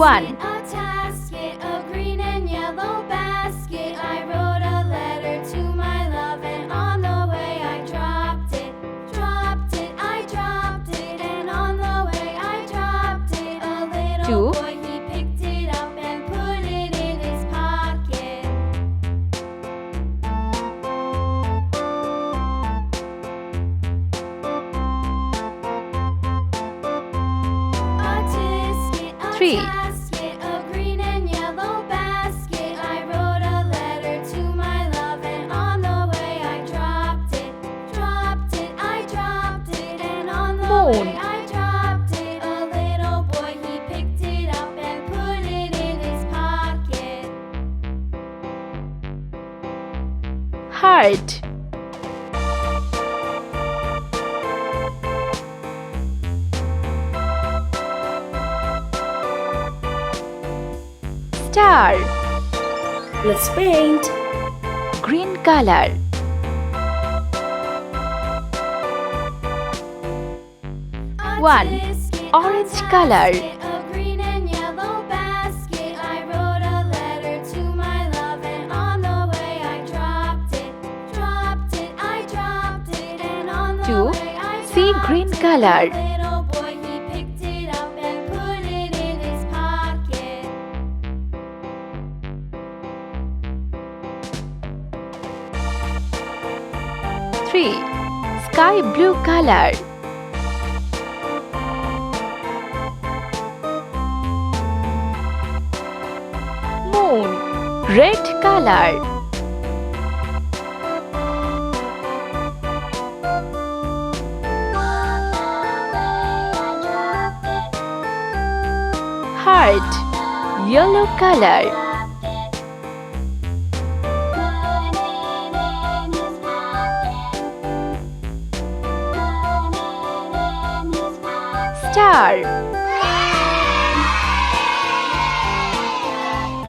1, a tasket, a green and yellow basket. I wrote a letter to my love, and on the way I dropped it. I dropped it, and on the way I dropped it. A little 2, boy, he picked it up and put it in his pocket. 3, Basket, a green and yellow basket. I wrote a letter to my love, and on the way I dropped it. I dropped it, and on the Moon. way I dropped it. A little boy, he picked it up and put it in his pocket. heart, star, Let's paint. green color, 1, orange color, A green and yellow basket. I wrote a letter to my love, and on the way I dropped it. I dropped it, and on the 2, way I sea dropped green it. color, A little boy, he picked it up and put it in his pocket. 3, sky blue color, 4, moon, red color, 5, heart, yellow color, 6, star,